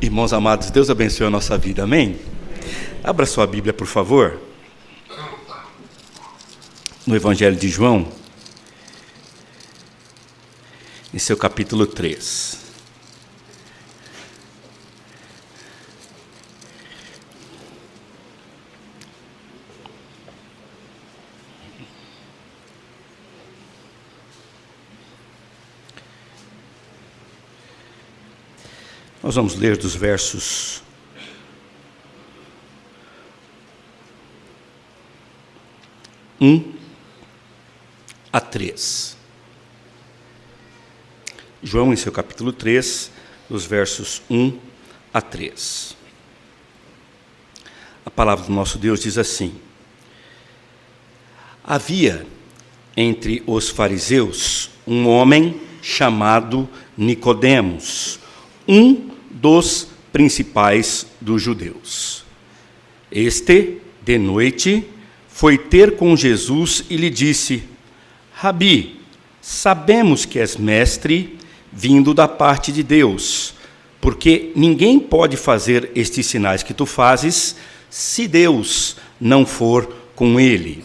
Irmãos amados, Deus abençoe a nossa vida, amém? Abra sua Bíblia, por favor, no Evangelho de João, em seu capítulo 3. Nós vamos ler dos versos 1 a 3. João, em seu capítulo 3, dos versos 1 a 3. A palavra do nosso Deus diz assim: Havia entre os fariseus um homem chamado Nicodemos, um dos principais dos judeus. Este, de noite, foi ter com Jesus e lhe disse: Rabi, sabemos que és mestre, vindo da parte de Deus, porque ninguém pode fazer estes sinais que tu fazes, se Deus não for com ele.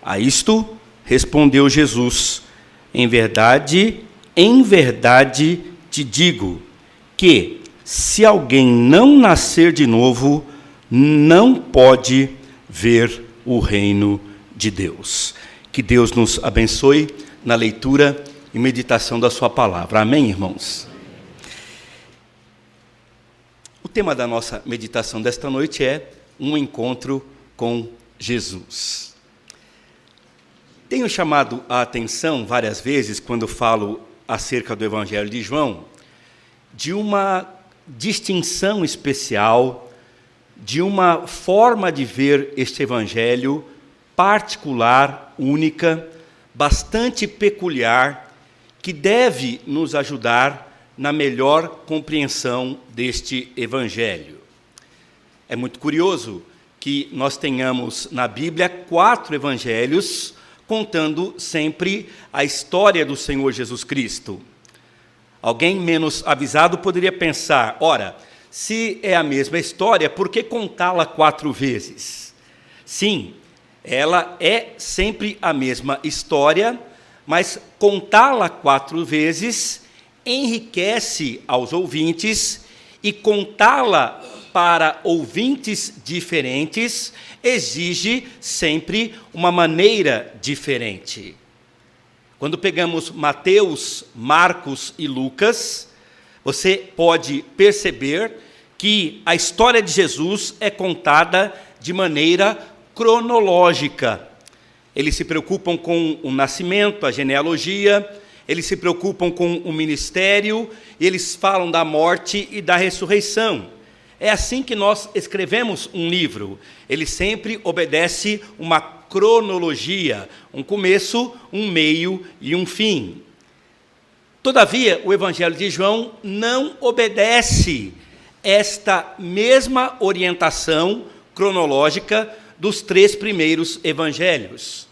A isto respondeu Jesus: em verdade te digo, que, se alguém não nascer de novo, não pode ver o reino de Deus. Que Deus nos abençoe na leitura e meditação da sua palavra. Amém, irmãos? O tema da nossa meditação desta noite é um encontro com Jesus. Tenho chamado a atenção várias vezes, quando falo acerca do Evangelho de João, de uma distinção especial, de uma forma de ver este Evangelho particular, única, bastante peculiar, que deve nos ajudar na melhor compreensão deste Evangelho. É muito curioso que nós tenhamos na Bíblia 4 evangelhos, contando sempre a história do Senhor Jesus Cristo. Alguém menos avisado poderia pensar: ora, se é a mesma história, por que contá-la 4 vezes? Sim, ela é sempre a mesma história, mas contá-la 4 vezes enriquece aos ouvintes, e contá-la para ouvintes diferentes exige sempre uma maneira diferente. Quando pegamos Mateus, Marcos e Lucas, você pode perceber que a história de Jesus é contada de maneira cronológica. Eles se preocupam com o nascimento, a genealogia, eles se preocupam com o ministério, e eles falam da morte e da ressurreição. É assim que nós escrevemos um livro. Ele sempre obedece uma cronologia, um começo, um meio e um fim. Todavia, o Evangelho de João não obedece esta mesma orientação cronológica dos 3 primeiros evangelhos.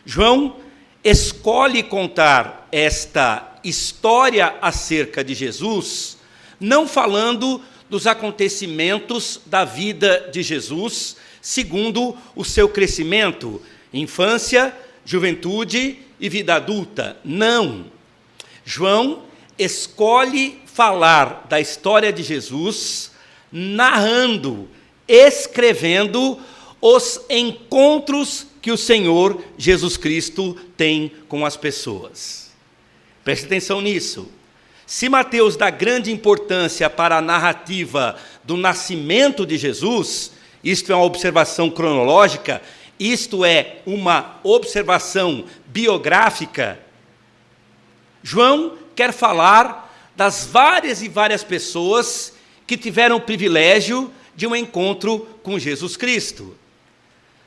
João escolhe contar esta história acerca de Jesus, não falando dos acontecimentos da vida de Jesus, segundo o seu crescimento, infância, juventude e vida adulta. Não. João escolhe falar da história de Jesus, narrando, escrevendo os encontros que o Senhor Jesus Cristo tem com as pessoas. Preste atenção nisso. Se Mateus dá grande importância para a narrativa do nascimento de Jesus, isto é uma observação cronológica, isto é uma observação biográfica, João quer falar das várias e várias pessoas que tiveram o privilégio de um encontro com Jesus Cristo.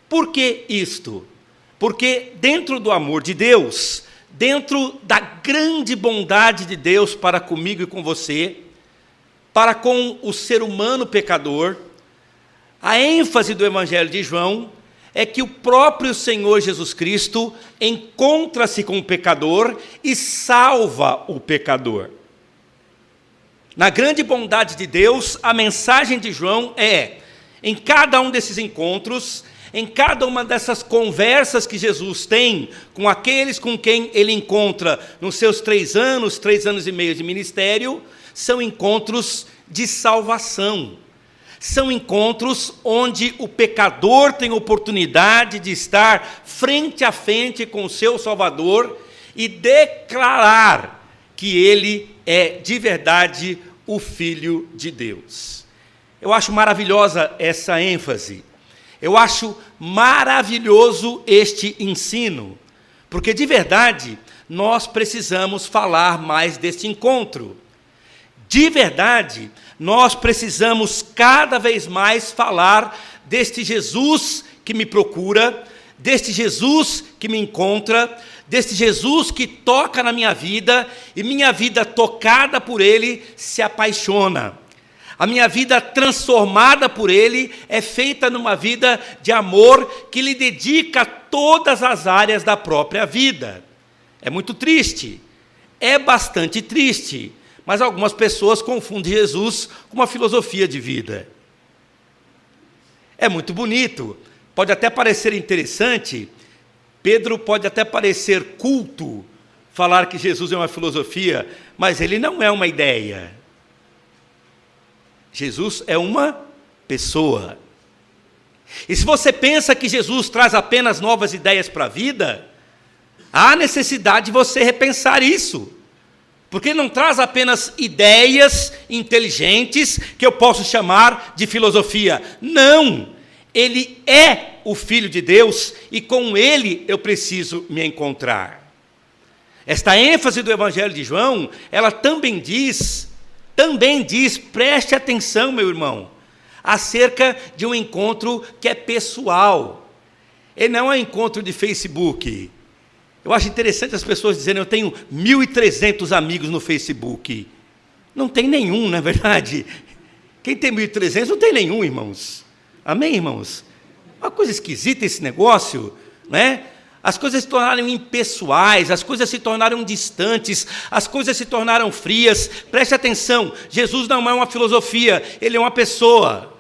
Por que isto? Porque dentro do amor de Deus, dentro da grande bondade de Deus para comigo e com você, para com o ser humano pecador, a ênfase do Evangelho de João é que o próprio Senhor Jesus Cristo encontra-se com o pecador e salva o pecador. Na grande bondade de Deus, a mensagem de João é, em cada um desses encontros, em cada uma dessas conversas que Jesus tem com aqueles com quem ele encontra nos seus 3 anos e meio de ministério, são encontros de salvação. São encontros onde o pecador tem oportunidade de estar frente a frente com o seu Salvador e declarar que ele é de verdade o Filho de Deus. Eu acho maravilhosa essa ênfase. Eu acho maravilhoso este ensino, porque de verdade nós precisamos falar mais deste encontro. De verdade, nós precisamos cada vez mais falar deste Jesus que me procura, deste Jesus que me encontra, deste Jesus que toca na minha vida, e minha vida tocada por Ele se apaixona. A minha vida transformada por Ele é feita numa vida de amor que lhe dedica todas as áreas da própria vida. É muito triste, é bastante triste, mas algumas pessoas confundem Jesus com uma filosofia de vida. É muito bonito, pode até parecer interessante, Pedro pode até parecer culto, falar que Jesus é uma filosofia, mas ele não é uma ideia. Jesus é uma pessoa. E se você pensa que Jesus traz apenas novas ideias para a vida, há necessidade de você repensar isso. Porque ele não traz apenas ideias inteligentes que eu posso chamar de filosofia. Não! Ele é o Filho de Deus e com ele eu preciso me encontrar. Esta ênfase do Evangelho de João, ela também diz, preste atenção, meu irmão, acerca de um encontro que é pessoal. Ele não é um encontro de Facebook. Eu acho interessante as pessoas dizerem, eu tenho 1.300 amigos no Facebook. Não tem nenhum, não é verdade? Quem tem 1.300 não tem nenhum, irmãos. Amém, irmãos? Uma coisa esquisita esse negócio, né? As coisas se tornaram impessoais, as coisas se tornaram distantes, as coisas se tornaram frias. Preste atenção, Jesus não é uma filosofia, ele é uma pessoa.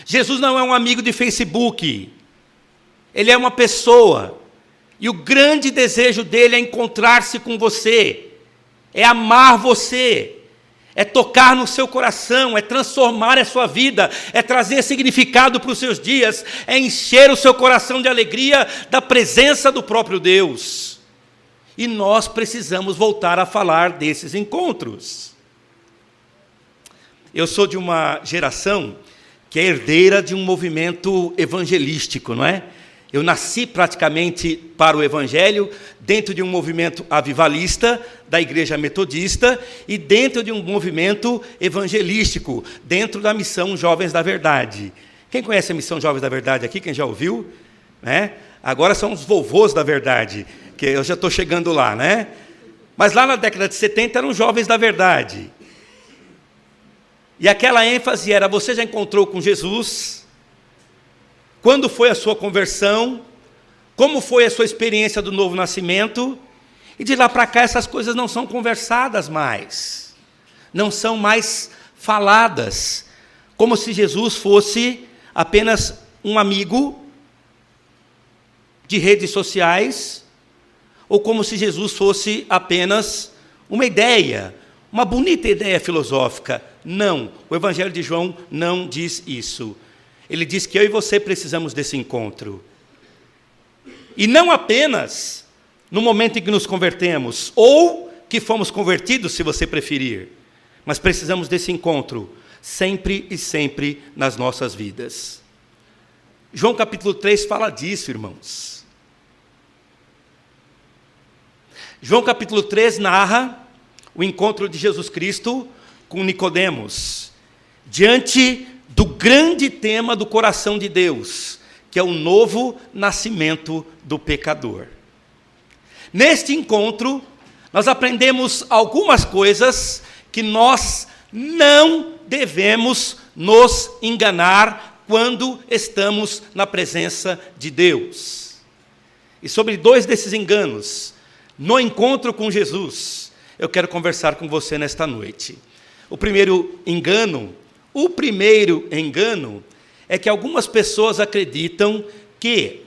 Jesus não é um amigo de Facebook, ele é uma pessoa. E o grande desejo dele é encontrar-se com você, é amar você, é tocar no seu coração, é transformar a sua vida, é trazer significado para os seus dias, é encher o seu coração de alegria da presença do próprio Deus. E nós precisamos voltar a falar desses encontros. Eu sou de uma geração que é herdeira de um movimento evangelístico, não é? Eu nasci praticamente para o Evangelho, dentro de um movimento avivalista da Igreja Metodista e dentro de um movimento evangelístico, dentro da Missão Jovens da Verdade. Quem conhece a Missão Jovens da Verdade aqui? Quem já ouviu? Né? Agora são os vovôs da verdade, que eu já estou chegando lá, né? Mas lá na década de 70 eram jovens da verdade. E aquela ênfase era, você já encontrou com Jesus? Quando foi a sua conversão? Como foi a sua experiência do novo nascimento? E de lá para cá essas coisas não são conversadas mais. Não são mais faladas. Como se Jesus fosse apenas um amigo de redes sociais, ou como se Jesus fosse apenas uma ideia, uma bonita ideia filosófica. Não, o Evangelho de João não diz isso. Ele diz que eu e você precisamos desse encontro. E não apenas no momento em que nos convertemos, ou que fomos convertidos, se você preferir, mas precisamos desse encontro, sempre e sempre nas nossas vidas. João capítulo 3 fala disso, irmãos. João capítulo 3 narra o encontro de Jesus Cristo com Nicodemos, diante do grande tema do coração de Deus, que é o novo nascimento do pecador. Neste encontro, nós aprendemos algumas coisas que nós não devemos nos enganar quando estamos na presença de Deus. E sobre 2 desses enganos, no encontro com Jesus, eu quero conversar com você nesta noite. O primeiro engano é que algumas pessoas acreditam que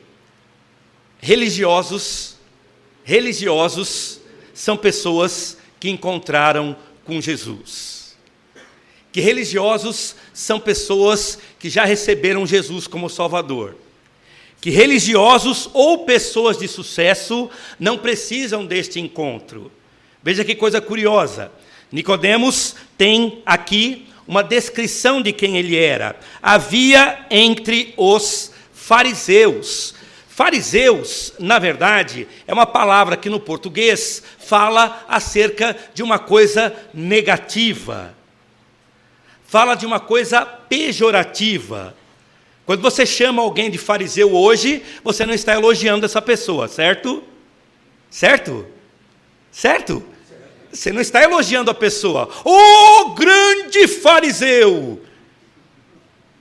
religiosos são pessoas que encontraram com Jesus. Que religiosos são pessoas que já receberam Jesus como Salvador. Que religiosos ou pessoas de sucesso não precisam deste encontro. Veja que coisa curiosa. Nicodemos tem aqui uma descrição de quem ele era. Havia entre os fariseus. Fariseus, na verdade, é uma palavra que no português fala acerca de uma coisa negativa. Fala de uma coisa pejorativa. Quando você chama alguém de fariseu hoje, você não está elogiando essa pessoa, certo? Certo? Certo? Você não está elogiando a pessoa. Oh, grande fariseu!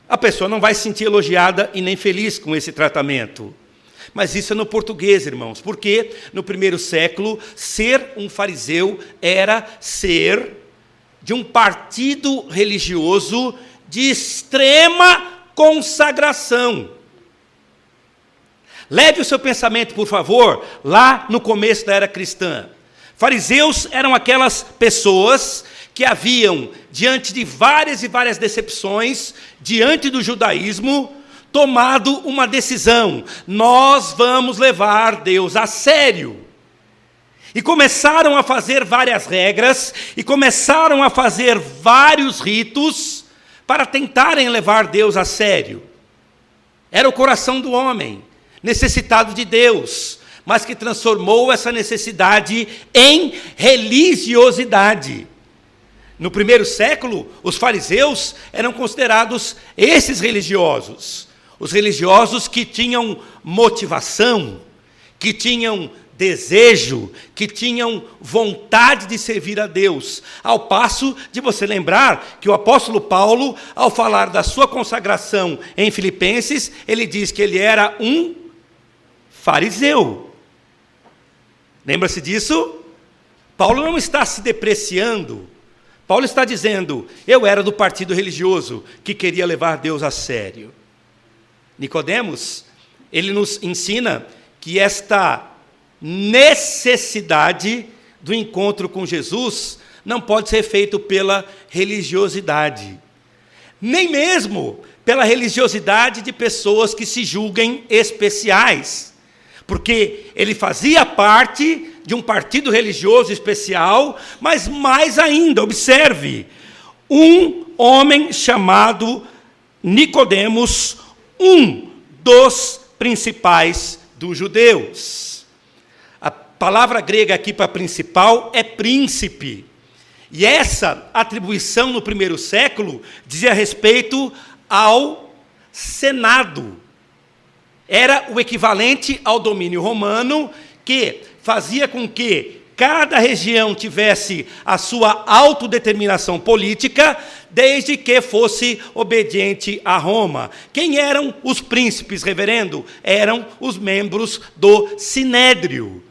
A pessoa não vai se sentir elogiada e nem feliz com esse tratamento. Mas isso é no português, irmãos, porque no primeiro século, ser um fariseu era ser de um partido religioso de extrema consagração. Leve o seu pensamento, por favor, lá no começo da era cristã. Fariseus eram aquelas pessoas que haviam, diante de várias e várias decepções, diante do judaísmo, tomado uma decisão: nós vamos levar Deus a sério. E começaram a fazer várias regras, e começaram a fazer vários ritos, para tentarem levar Deus a sério. Era o coração do homem, necessitado de Deus, mas que transformou essa necessidade em religiosidade. No primeiro século, os fariseus eram considerados esses religiosos. Os religiosos que tinham motivação, que tinham desejo, que tinham vontade de servir a Deus. Ao passo de você lembrar que o apóstolo Paulo, ao falar da sua consagração em Filipenses, ele diz que ele era um fariseu. Lembra-se disso? Paulo não está se depreciando. Paulo está dizendo: eu era do partido religioso que queria levar Deus a sério. Nicodemos, ele nos ensina que esta necessidade do encontro com Jesus não pode ser feito pela religiosidade, nem mesmo pela religiosidade de pessoas que se julguem especiais, porque ele fazia parte de um partido religioso especial, mas mais ainda, observe, um homem chamado Nicodemos, um dos principais dos judeus. A palavra grega aqui para principal é príncipe. E essa atribuição no primeiro século dizia respeito ao Senado. Era o equivalente ao domínio romano, que fazia com que cada região tivesse a sua autodeterminação política, desde que fosse obediente a Roma. Quem eram os príncipes, reverendo? Eram os membros do Sinédrio.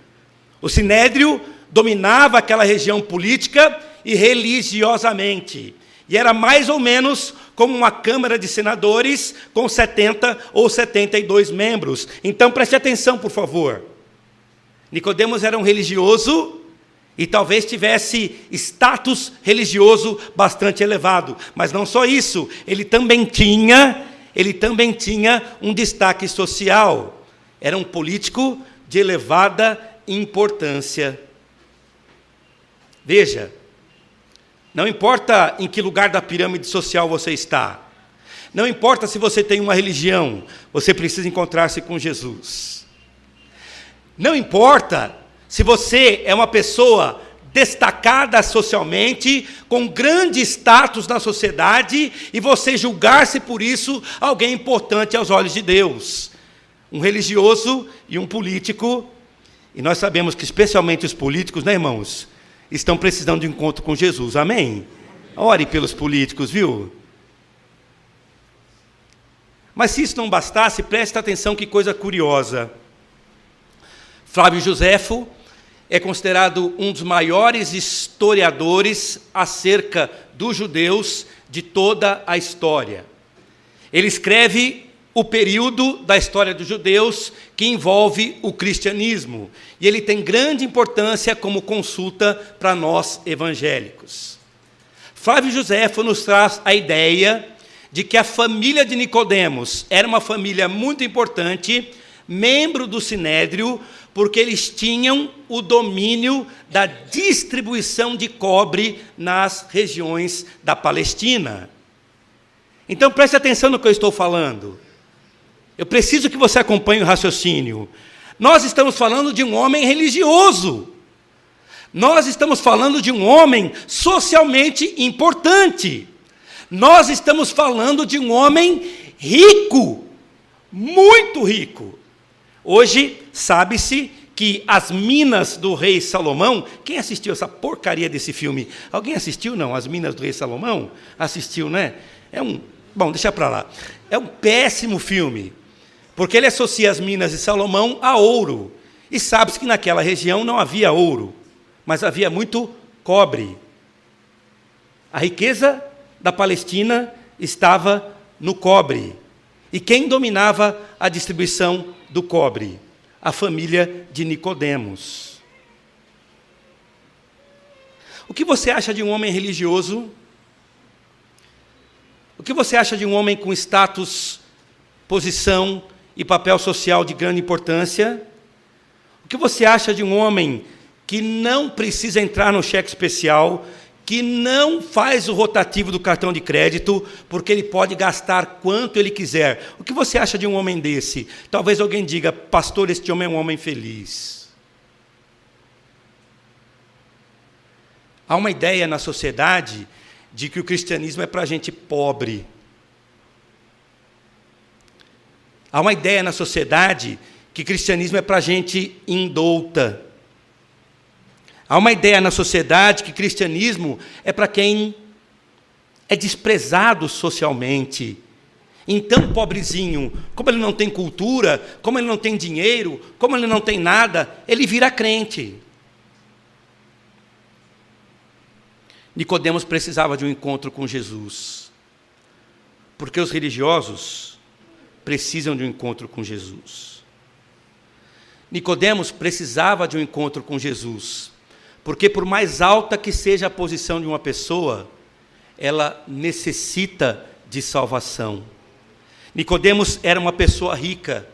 O Sinédrio dominava aquela região política e religiosamente. E era mais ou menos como uma Câmara de Senadores com 70 ou 72 membros. Então, preste atenção, por favor. Nicodemos era um religioso e talvez tivesse status religioso bastante elevado. Mas não só isso, ele também tinha um destaque social. Era um político de elevada importância. Veja, não importa em que lugar da pirâmide social você está, não importa se você tem uma religião, você precisa encontrar-se com Jesus. Não importa se você é uma pessoa destacada socialmente, com grande status na sociedade, e você julgar-se por isso alguém importante aos olhos de Deus. Um religioso e um político, e nós sabemos que especialmente os políticos, né, irmãos, estão precisando de um encontro com Jesus, amém? Ore pelos políticos, viu? Mas se isso não bastasse, preste atenção que coisa curiosa. Flávio Joséfo é considerado um dos maiores historiadores acerca dos judeus de toda a história. Ele escreve o período da história dos judeus que envolve o cristianismo. E ele tem grande importância como consulta para nós evangélicos. Flávio Joséfo nos traz a ideia de que a família de Nicodemos era uma família muito importante, membro do Sinédrio, porque eles tinham o domínio da distribuição de cobre nas regiões da Palestina. Então preste atenção no que eu estou falando. Eu preciso que você acompanhe o raciocínio. Nós estamos falando de um homem religioso. Nós estamos falando de um homem socialmente importante. Nós estamos falando de um homem rico, muito rico. Hoje, sabe-se que as minas do rei Salomão... Quem assistiu essa porcaria desse filme? Alguém assistiu, não? As minas do rei Salomão? Assistiu, né? Bom, deixa para lá. É um péssimo filme, porque ele associa as minas de Salomão a ouro. E sabe-se que naquela região não havia ouro, mas havia muito cobre. A riqueza da Palestina estava no cobre. E quem dominava a distribuição do cobre? A família de Nicodemos. O que você acha de um homem religioso? O que você acha de um homem com status, posição e papel social de grande importância? O que você acha de um homem que não precisa entrar no cheque especial, que não faz o rotativo do cartão de crédito, porque ele pode gastar quanto ele quiser? O que você acha de um homem desse? Talvez alguém diga: pastor, este homem é um homem feliz. Há uma ideia na sociedade de que o cristianismo é para gente pobre. Há uma ideia na sociedade que cristianismo é para gente indouta. Há uma ideia na sociedade que cristianismo é para quem é desprezado socialmente. Então, pobrezinho, como ele não tem cultura, como ele não tem dinheiro, como ele não tem nada, ele vira crente. Nicodemos precisava de um encontro com Jesus, porque os religiosos precisam de um encontro com Jesus. Nicodemos precisava de um encontro com Jesus, porque por mais alta que seja a posição de uma pessoa, ela necessita de salvação. Nicodemos era uma pessoa rica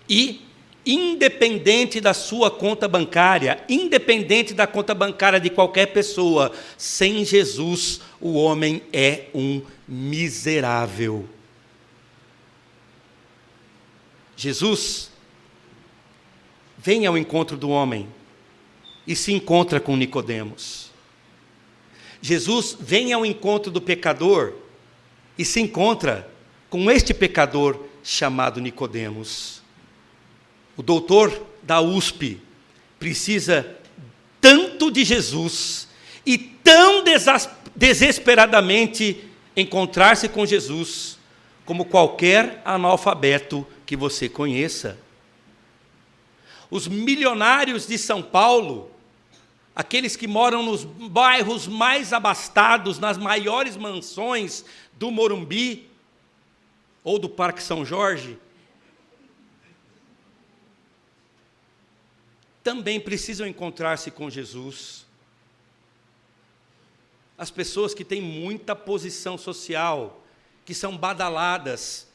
e independente da sua conta bancária, independente da conta bancária de qualquer pessoa, sem Jesus o homem é um miserável. Jesus vem ao encontro do homem e se encontra com Nicodemos. Jesus vem ao encontro do pecador e se encontra com este pecador chamado Nicodemos. O doutor da USP precisa tanto de Jesus e tão desesperadamente encontrar-se com Jesus como qualquer analfabeto que você conheça. Os milionários de São Paulo, aqueles que moram nos bairros mais abastados, nas maiores mansões do Morumbi ou do Parque São Jorge, também precisam encontrar-se com Jesus. As pessoas que têm muita posição social, que são badaladas,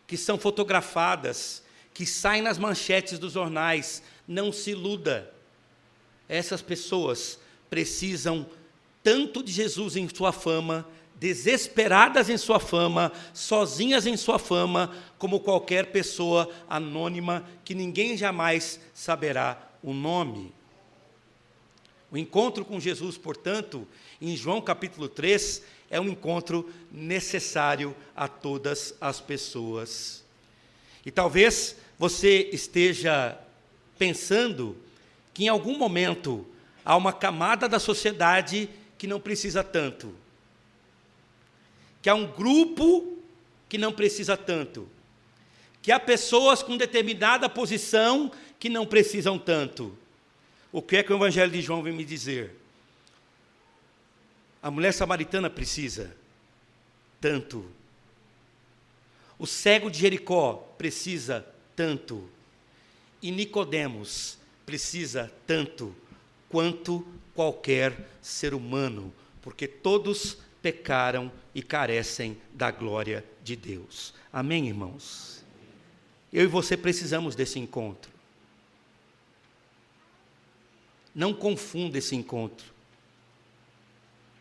que são fotografadas, que saem nas manchetes dos jornais, não se iluda. Essas pessoas precisam tanto de Jesus em sua fama, desesperadas em sua fama, sozinhas em sua fama, como qualquer pessoa anônima que ninguém jamais saberá o nome. O encontro com Jesus, portanto, em João capítulo 3, é um encontro necessário a todas as pessoas. E talvez você esteja pensando que em algum momento há uma camada da sociedade que não precisa tanto, que há um grupo que não precisa tanto, que há pessoas com determinada posição que não precisam tanto. O que é que o Evangelho de João vem me dizer? A mulher samaritana precisa tanto. O cego de Jericó precisa tanto. E Nicodemos precisa tanto quanto qualquer ser humano, porque todos pecaram e carecem da glória de Deus. Amém, irmãos? Eu e você precisamos desse encontro. Não confunda esse encontro.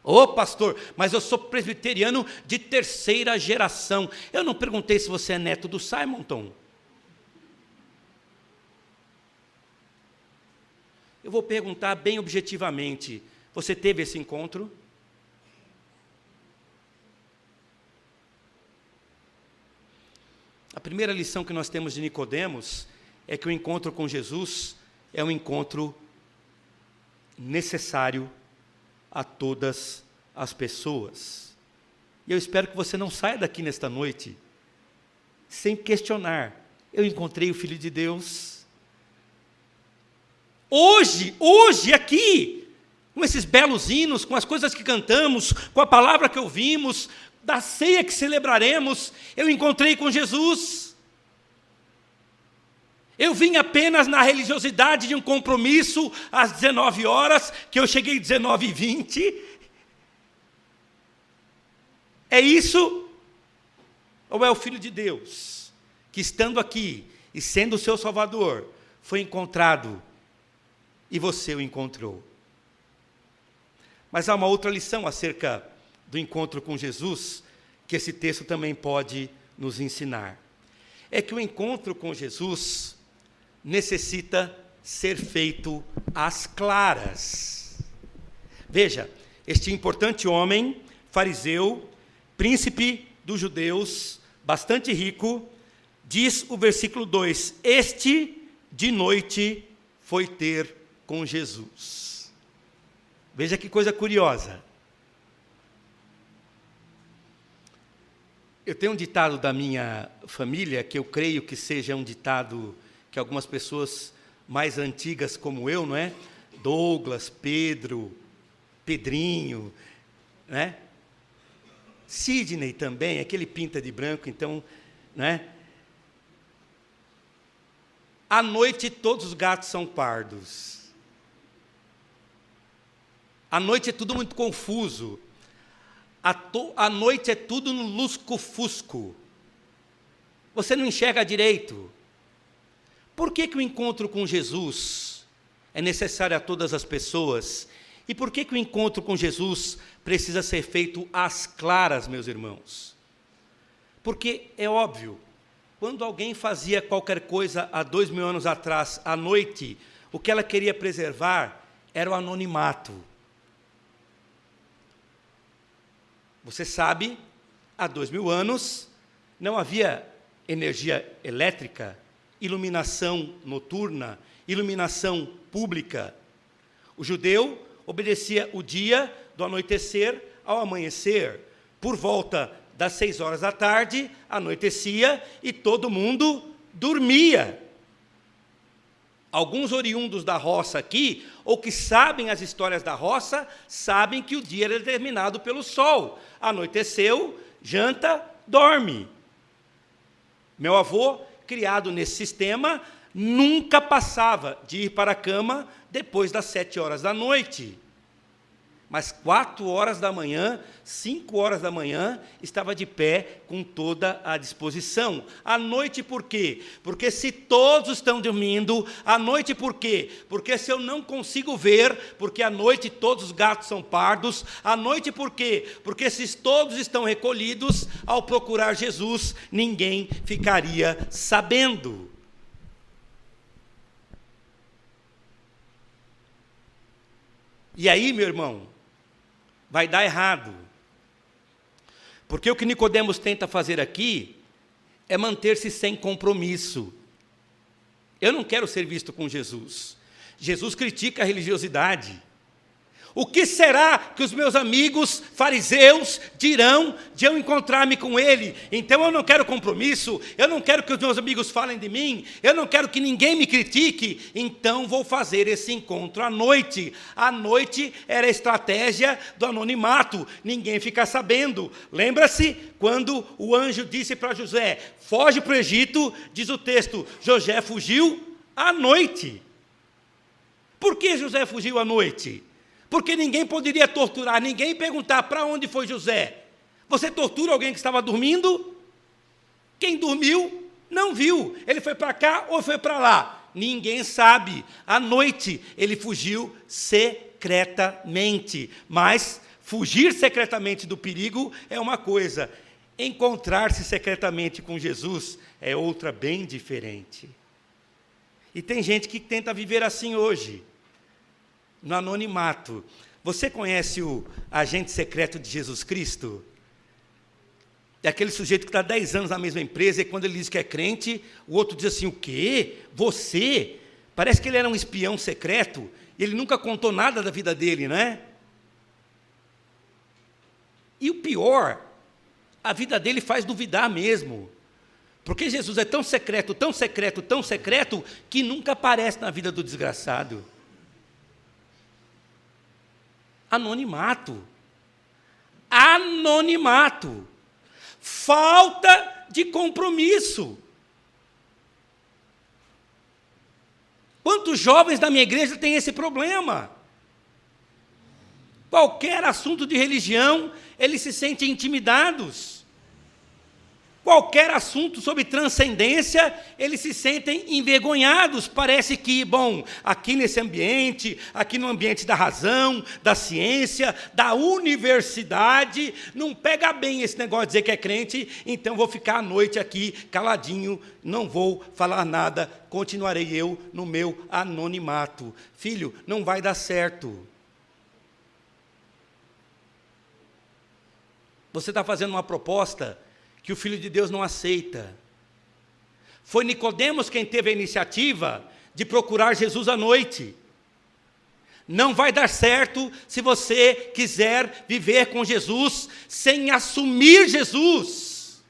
Ô pastor, mas eu sou presbiteriano de terceira geração. Eu não perguntei se você é neto do Simonton. Eu vou perguntar bem objetivamente: você teve esse encontro? A primeira lição que nós temos de Nicodemos é que o encontro com Jesus é um encontro necessário a todas as pessoas. E eu espero que você não saia daqui nesta noite sem questionar: eu encontrei o Filho de Deus? Hoje aqui, com esses belos hinos, com as coisas que cantamos, com a palavra que ouvimos, da ceia que celebraremos, eu encontrei com Jesus. Eu vim apenas na religiosidade de um compromisso às 19 horas, que eu cheguei às 19h20. É isso? Ou é o Filho de Deus, que estando aqui e sendo o seu Salvador, foi encontrado e você o encontrou? Mas há uma outra lição acerca do encontro com Jesus, que esse texto também pode nos ensinar. É que o encontro com Jesus necessita ser feito às claras. Veja, este importante homem, fariseu, príncipe dos judeus, bastante rico, diz o versículo 2: este de noite foi ter com Jesus. Veja que coisa curiosa. Eu tenho um ditado da minha família, que eu creio que seja um ditado que algumas pessoas mais antigas como eu, não é? Douglas, Pedro, Pedrinho, né? Sidney também, aquele pinta de branco, então, né? À noite todos os gatos são pardos. À noite é tudo muito confuso. À noite é tudo no lusco-fusco. Você não enxerga direito. Por que o encontro com Jesus é necessário a todas as pessoas? E por que o encontro com Jesus precisa ser feito às claras, meus irmãos? Porque é óbvio, quando alguém fazia qualquer coisa há 2000 anos atrás, à noite, o que ela queria preservar era o anonimato. Você sabe, há 2000 anos, não havia energia elétrica, iluminação noturna, iluminação pública. O judeu obedecia o dia do anoitecer ao amanhecer. Por volta das 6 horas da tarde, anoitecia e todo mundo dormia. Alguns oriundos da roça aqui, ou que sabem as histórias da roça, sabem que o dia era determinado pelo sol. Anoiteceu, janta, dorme. Meu avô, criado nesse sistema, nunca passava de ir para a cama depois das 7 horas da noite. Mas 4 horas da manhã, 5 horas da manhã, estava de pé com toda a disposição. À noite por quê? Porque se todos estão dormindo, à noite por quê? Porque se eu não consigo ver, porque à noite todos os gatos são pardos, à noite por quê? Porque se todos estão recolhidos, ao procurar Jesus, ninguém ficaria sabendo. E aí, meu irmão, vai dar errado. Porque o que Nicodemos tenta fazer aqui é manter-se sem compromisso. Eu não quero ser visto com Jesus. Jesus critica a religiosidade. O que será que os meus amigos fariseus dirão de eu encontrar-me com ele? Então eu não quero compromisso, eu não quero que os meus amigos falem de mim, eu não quero que ninguém me critique, então vou fazer esse encontro à noite. À noite era a estratégia do anonimato, ninguém fica sabendo. Lembra-se quando o anjo disse para José, foge para o Egito, diz o texto, José fugiu à noite. Por que José fugiu à noite? Porque ninguém poderia torturar, ninguém perguntar para onde foi José. Você tortura alguém que estava dormindo? Quem dormiu não viu. Ele foi para cá ou foi para lá? Ninguém sabe. À noite ele fugiu secretamente. Mas fugir secretamente do perigo é uma coisa. Encontrar-se secretamente com Jesus é outra bem diferente. E tem gente que tenta viver assim hoje, no anonimato. Você conhece o agente secreto de Jesus Cristo? É aquele sujeito que está 10 anos na mesma empresa e quando ele diz que é crente, o outro diz assim, o quê? Você? Parece que ele era um espião secreto, e ele nunca contou nada da vida dele, né? E o pior, a vida dele faz duvidar mesmo. Porque Jesus é tão secreto, tão secreto, tão secreto, que nunca aparece na vida do desgraçado. Anonimato. Anonimato. Falta de compromisso. Quantos jovens da minha igreja têm esse problema? Qualquer assunto de religião, eles se sentem intimidados. Qualquer assunto sobre transcendência, eles se sentem envergonhados. Parece que, bom, aqui nesse ambiente, aqui no ambiente da razão, da ciência, da universidade, não pega bem esse negócio de dizer que é crente, então vou ficar à noite aqui caladinho, não vou falar nada, continuarei eu no meu anonimato. Filho, não vai dar certo. Você está fazendo uma proposta que o Filho de Deus não aceita. Foi Nicodemos quem teve a iniciativa de procurar Jesus à noite. Não vai dar certo se você quiser viver com Jesus sem assumir Jesus.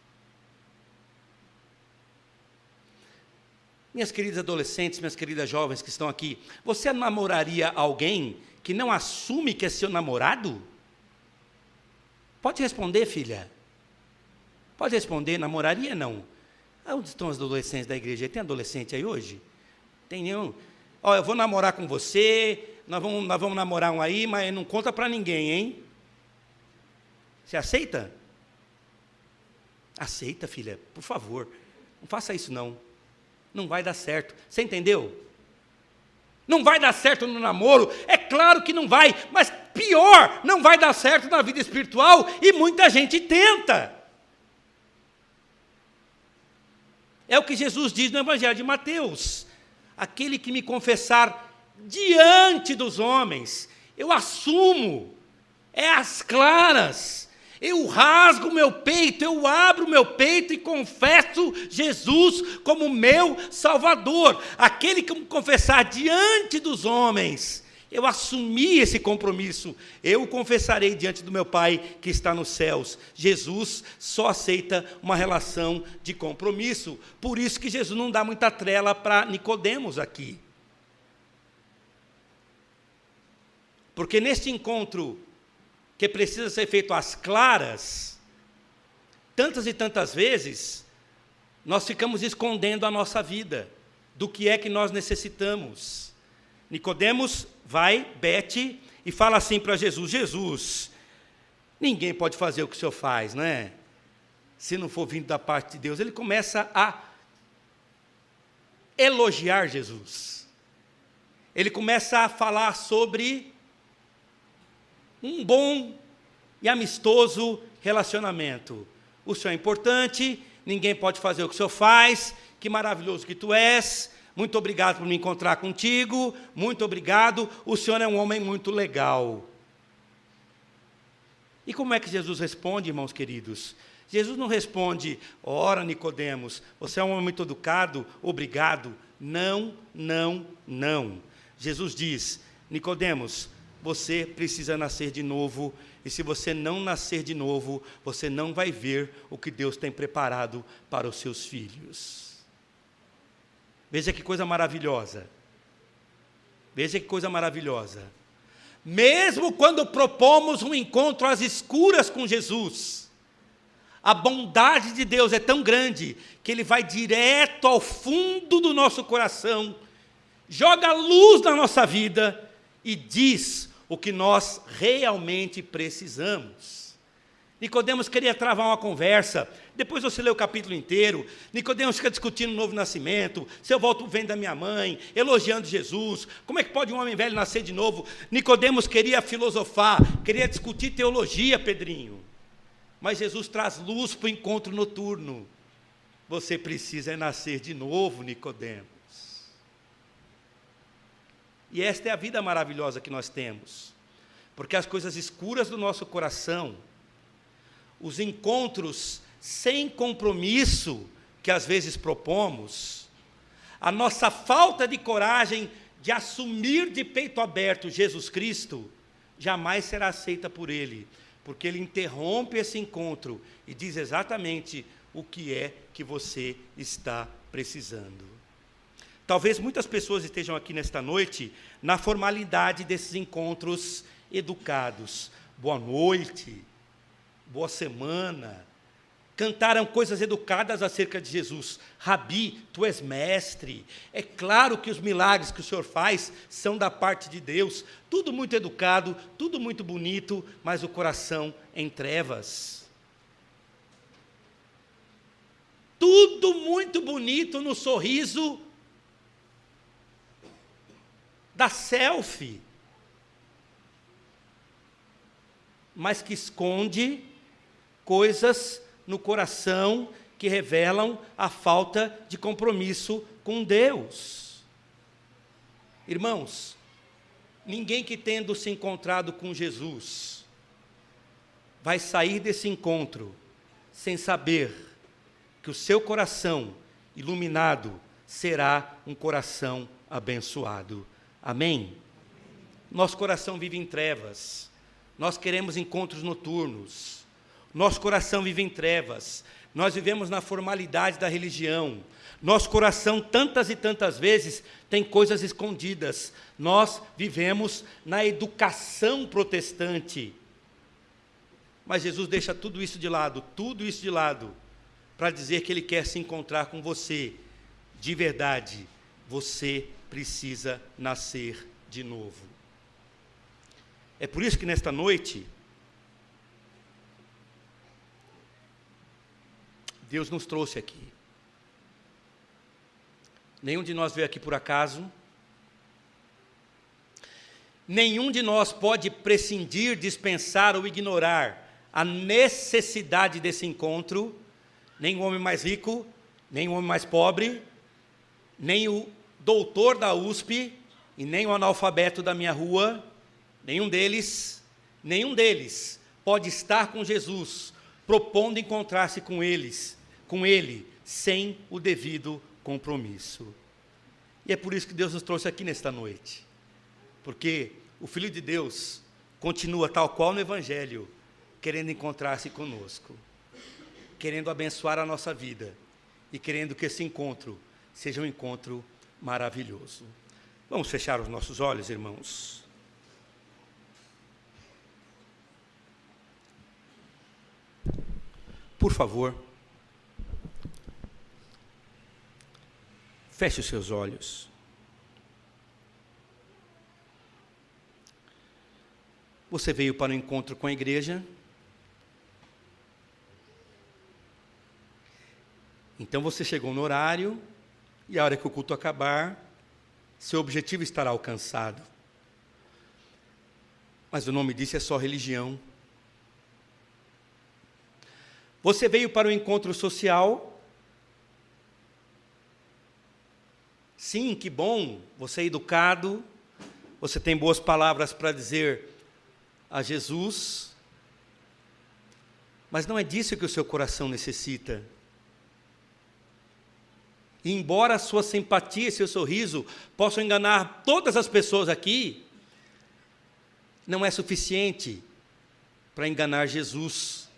Minhas queridas adolescentes, minhas queridas jovens que estão aqui, você namoraria alguém que não assume que é seu namorado? Pode responder, filha. Pode responder, namoraria não? Onde estão os adolescentes da igreja? Tem adolescente aí hoje? Tem nenhum? Ó, eu vou namorar com você, nós vamos namorar um aí, mas não conta para ninguém, hein? Você aceita? Aceita, filha, por favor. Não faça isso não. Não vai dar certo. Você entendeu? Não vai dar certo no namoro? É claro que não vai, mas pior, não vai dar certo na vida espiritual e muita gente tenta. É o que Jesus diz no Evangelho de Mateus. Aquele que me confessar diante dos homens, eu assumo, é às claras, eu rasgo o meu peito, eu abro o meu peito e confesso Jesus como meu Salvador. Aquele que me confessar diante dos homens, eu assumi esse compromisso, eu o confessarei diante do meu Pai que está nos céus. Jesus só aceita uma relação de compromisso, por isso que Jesus não dá muita trela para Nicodemos aqui. Porque neste encontro, que precisa ser feito às claras, tantas e tantas vezes, nós ficamos escondendo a nossa vida, do que é que nós necessitamos. Nicodemos vai, bete, e fala assim para Jesus, Jesus, ninguém pode fazer o que o Senhor faz, não é? Se não for vindo da parte de Deus. Ele começa a elogiar Jesus. Ele começa a falar sobre um bom e amistoso relacionamento. O Senhor é importante, ninguém pode fazer o que o Senhor faz, que maravilhoso que tu és, muito obrigado por me encontrar contigo, muito obrigado, o Senhor é um homem muito legal. E como é que Jesus responde, irmãos queridos? Jesus não responde, ora Nicodemos, você é um homem muito educado, obrigado. Não, não, não. Jesus diz, Nicodemos, você precisa nascer de novo, e se você não nascer de novo, você não vai ver o que Deus tem preparado para os seus filhos. Veja que coisa maravilhosa. Veja que coisa maravilhosa. Mesmo quando propomos um encontro às escuras com Jesus, a bondade de Deus é tão grande que Ele vai direto ao fundo do nosso coração, joga luz na nossa vida e diz o que nós realmente precisamos. Nicodemos queria travar uma conversa, depois você lê o capítulo inteiro, Nicodemos fica discutindo o novo nascimento, se eu volto vem da minha mãe, elogiando Jesus, como é que pode um homem velho nascer de novo? Nicodemos queria filosofar, queria discutir teologia, Pedrinho. Mas Jesus traz luz para o encontro noturno. Você precisa nascer de novo, Nicodemos. E esta é a vida maravilhosa que nós temos, porque as coisas escuras do nosso coração, os encontros sem compromisso que às vezes propomos, a nossa falta de coragem de assumir de peito aberto Jesus Cristo, jamais será aceita por Ele, porque Ele interrompe esse encontro e diz exatamente o que é que você está precisando. Talvez muitas pessoas estejam aqui nesta noite na formalidade desses encontros educados. Boa noite, boa semana. Cantaram coisas educadas acerca de Jesus. Rabi, tu és mestre. É claro que os milagres que o Senhor faz são da parte de Deus. Tudo muito educado, tudo muito bonito, mas o coração em trevas. Tudo muito bonito no sorriso da selfie, mas que esconde coisas no coração que revelam a falta de compromisso com Deus. Irmãos, ninguém que tendo se encontrado com Jesus vai sair desse encontro sem saber que o seu coração iluminado será um coração abençoado. Amém? Nosso coração vive em trevas, nós queremos encontros noturnos, nosso coração vive em trevas, nós vivemos na formalidade da religião, nosso coração tantas e tantas vezes tem coisas escondidas, nós vivemos na educação protestante, mas Jesus deixa tudo isso de lado, para dizer que Ele quer se encontrar com você, de verdade, você precisa nascer de novo. É por isso que nesta noite, Deus nos trouxe aqui. Nenhum de nós veio aqui por acaso. Nenhum de nós pode prescindir, dispensar ou ignorar a necessidade desse encontro. Nem o homem mais rico, nem o homem mais pobre, nem o doutor da USP e nem o analfabeto da minha rua, nenhum deles pode estar com Jesus, propondo encontrar-se com Ele, sem o devido compromisso. E é por isso que Deus nos trouxe aqui nesta noite, porque o Filho de Deus continua tal qual no Evangelho, querendo encontrar-se conosco, querendo abençoar a nossa vida e querendo que esse encontro seja um encontro maravilhoso. Vamos fechar os nossos olhos, irmãos. Por favor, feche os seus olhos. Você veio para o encontro com a igreja? Então você chegou no horário, e a hora que o culto acabar, seu objetivo estará alcançado. Mas o nome disso é só religião. Você veio para o encontro social? Sim, que bom, você é educado, você tem boas palavras para dizer a Jesus, mas não é disso que o seu coração necessita. E embora a sua simpatia e seu sorriso possam enganar todas as pessoas aqui, não é suficiente para enganar Jesus,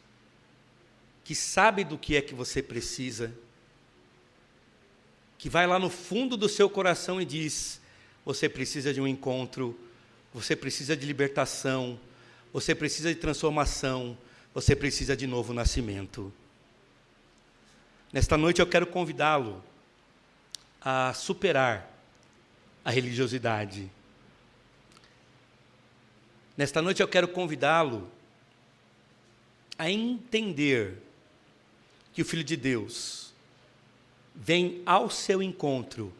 que sabe do que é que você precisa, que vai lá no fundo do seu coração e diz: você precisa de um encontro, você precisa de libertação, você precisa de transformação, você precisa de novo nascimento. Nesta noite eu quero convidá-lo a superar a religiosidade. Nesta noite eu quero convidá-lo a entender que o Filho de Deus vem ao seu encontro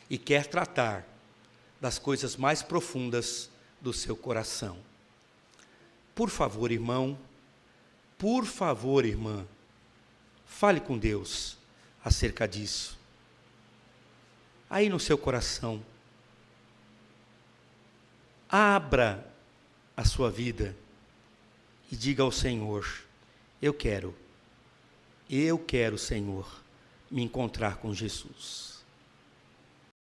e quer tratar das coisas mais profundas do seu coração. Por favor, irmão, por favor, irmã, fale com Deus acerca disso. Aí no seu coração, abra a sua vida e diga ao Senhor: eu quero, Senhor, me encontrar com Jesus.